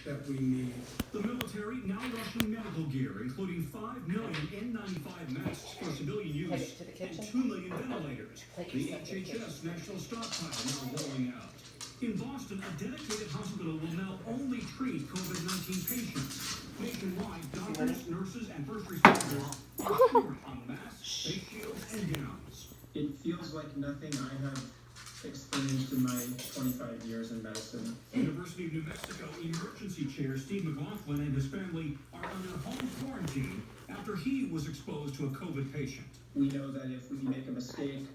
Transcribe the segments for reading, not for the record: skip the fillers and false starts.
that we need. The military now rushing medical gear, including 5 million N95 masks for civilian use and 2 million ventilators. The HHS national stockpile now rolling out. In Boston, a dedicated hospital will now only treat COVID-19 patients. Nationwide, doctors, nurses, and first responders are short on masks, face shields, and gowns. It feels like nothing I have experienced in my 25 years in medicine. University of New Mexico emergency chair Steve McLaughlin and his family are under home quarantine after he was exposed to a COVID patient. We know that if we make a mistake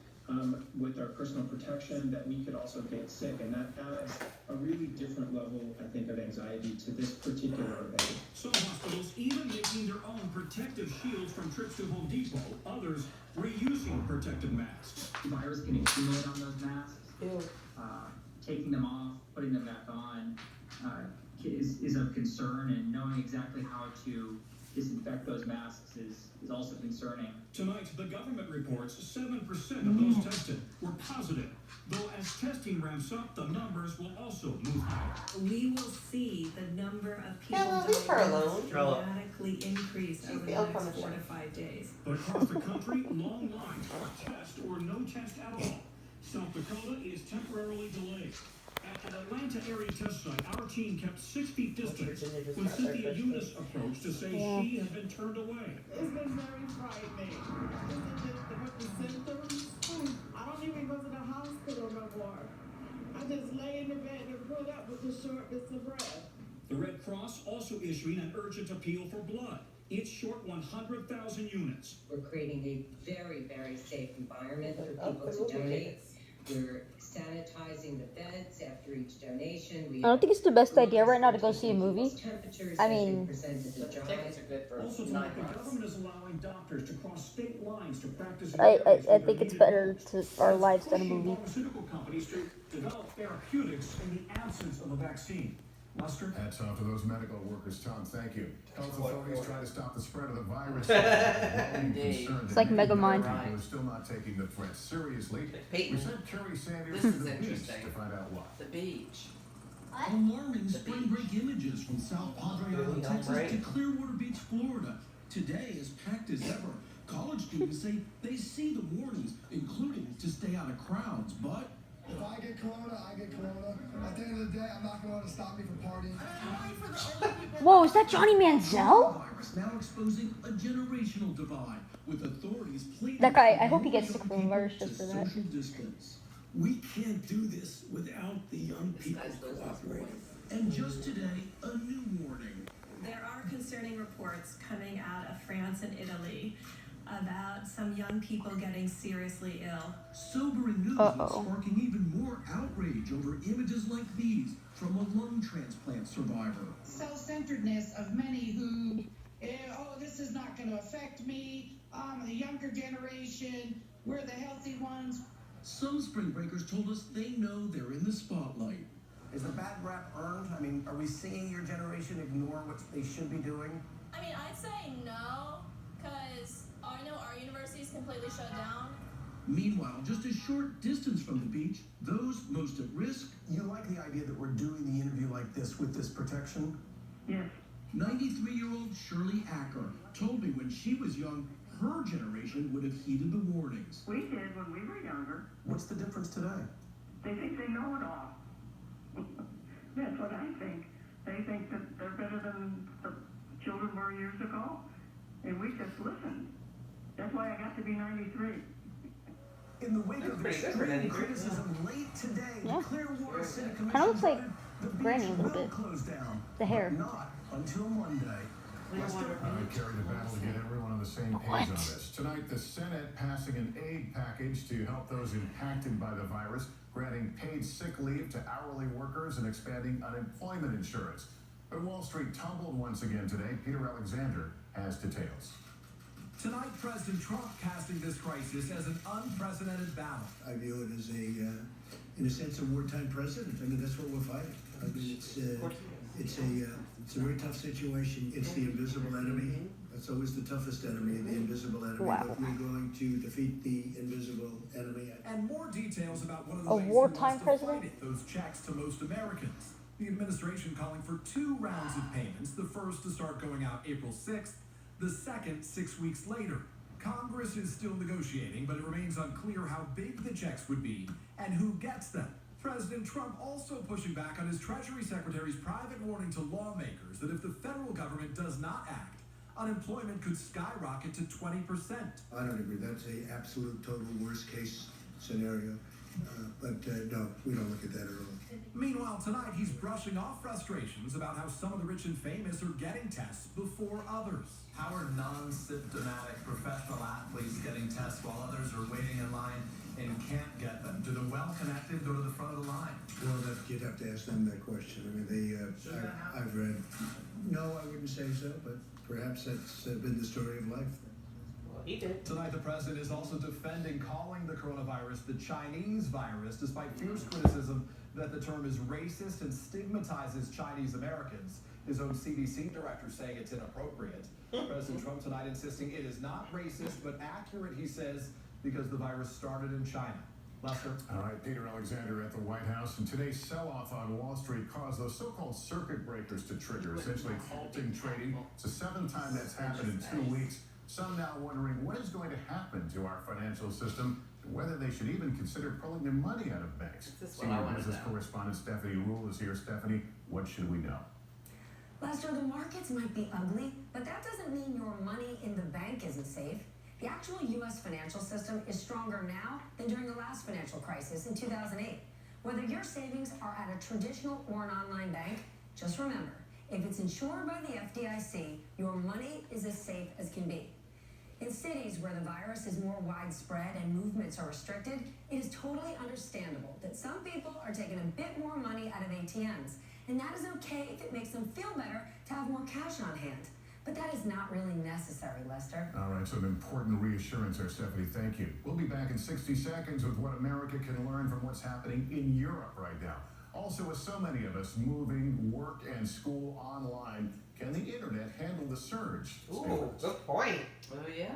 with our personal protection, that we could also get sick, and that adds a really different level, I think, of anxiety to this particular event. Some hospitals even making their own protective shields from trips to Home Depot, others reusing protective masks. The virus can accumulate on those masks. Taking them off, putting them back on is of concern, and knowing exactly how to disinfect those masks is also concerning. Tonight, the government reports 7% of those tested were positive. Though as testing ramps up, the numbers will also move higher. We will see the number of people diagnosed dramatically increase over the next 4 to 5 days. But across the country, long lines for test or no test at all. South Dakota is temporarily delayed. At an Atlanta area test site, our team kept 6 feet distance when Cynthia Eunice approached to say she had been turned away. It's been very frightening. This is just with the symptoms. I don't even go to the hospital no more. I just lay in the bed and put up with the shortness of breath. The Red Cross also issuing an urgent appeal for blood. It's short 100,000 units. We're creating a very, very safe environment for people to donate. We're sanitizing the beds after each donation. I don't think it's the best idea right now to go see a movie. I mean, Also tonight, the government is allowing doctors to cross state lines to practice. I think it's better to our lives than a movie. Pharmaceutical companies to develop therapeutics in the absence of a vaccine. Lester? Hats off to those medical workers, Tom. Thank you. Health authorities try to stop the spread of the virus. It's like Megamind. People are still not taking the threat seriously. We sent Kerry Sanders to the beach to find out why. The beach. Alarming spring break images from South Padre Island, Texas to Clearwater Beach, Florida. Today, as packed as ever, college students say they see the warnings, including to stay out of crowds, but if I get corona, I get corona. At the end of the day, I'm not going to let it stop me from partying. Whoa, is that Johnny Manziel? Virus now exposing a generational divide, with authorities pleading. That guy, I hope he gets sick from the virus just for that. Social distance. We can't do this without the young people cooperating. And just today, a new warning. There are concerning reports coming out of France and Italy about some young people getting seriously ill. Sobering news is sparking even more outrage over images like these from a lung transplant survivor. Self-centeredness of many who, this is not going to affect me. The younger generation, we're the healthy ones. Some spring breakers told us they know they're in the spotlight. Is the bad rap earned? I mean, are we seeing your generation ignore what they should be doing? I mean, I'd say no, because I know our university is completely shut down. Meanwhile, just a short distance from the beach, those most at risk. You like the idea that we're doing the interview like this with this protection? Yes. 93-year-old Shirley Acker told me when she was young, her generation would have heeded the warnings. We did when we were younger. What's the difference today? They think they know it all. That's what I think. They think that they're better than the children were years ago, and we just listened. That's why I got to be 93. In the wake of extreme criticism late today, the Clearwater City Commission Kind of looks like the Granny a beach little will bit. close down, The hair. but not until Monday. I carry the battle to get everyone on the same page on this. Tonight, the Senate passing an aid package to help those impacted by the virus, granting paid sick leave to hourly workers and expanding unemployment insurance. But Wall Street tumbled once again today. Peter Alexander has details. Tonight, President Trump casting this crisis as an unprecedented battle. I view it as in a sense, a wartime precedent. I mean, that's what we're fighting. I mean, it's a very tough situation. It's the invisible enemy. That's always the toughest enemy, the invisible enemy. Wow. But we're going to defeat the invisible enemy. And more details about one of the A ways wartime he wants to president? fight it, those checks to most Americans. The administration calling for 2 rounds of payments, the first to start going out April 6th, the second 6 weeks later. Congress is still negotiating, but it remains unclear how big the checks would be and who gets them. President Trump also pushing back on his Treasury Secretary's private warning to lawmakers that if the federal government does not act, unemployment could skyrocket to 20%. I don't agree. That's a absolute total worst case scenario. No, we don't look at that at all. Meanwhile, tonight he's brushing off frustrations about how some of the rich and famous are getting tests before others. How are non-symptomatic professional athletes getting tests while others are waiting in line and can't get them? Do the well-connected go to the front of the line? Well, you'd have to ask them that question. I mean, I've read. No, I wouldn't say so, but perhaps that's been the story of life. He did. Tonight, the president is also defending calling the coronavirus the Chinese virus, despite fierce criticism that the term is racist and stigmatizes Chinese Americans. His own CDC director saying it's inappropriate. President Trump tonight insisting it is not racist, but accurate, he says, because the virus started in China. Lester? All right, Peter Alexander at the White House. And today's sell-off on Wall Street caused those so-called circuit breakers to trigger, essentially halting trading. It's the 7th time that's happened in 2 weeks. Some now wondering what is going to happen to our financial system and whether they should even consider pulling their money out of banks. Senior business correspondent Stephanie Rule is here. Stephanie, what should we know? Lester, the markets might be ugly, but that doesn't mean your money in the bank isn't safe. The actual U.S. financial system is stronger now than during the last financial crisis in 2008. Whether your savings are at a traditional or an online bank, just remember, if it's insured by the FDIC, your money is as safe as can be. In cities where the virus is more widespread and movements are restricted, it is totally understandable that some people are taking a bit more money out of ATMs. And that is okay if it makes them feel better to have more cash on hand. But that is not really necessary, Lester. All right, so an important reassurance there, Stephanie. Thank you. We'll be back in 60 seconds with what America can learn from what's happening in Europe right now. Also, with so many of us moving work and school online, can the internet handle the surge? Ooh, good point. Oh, yeah.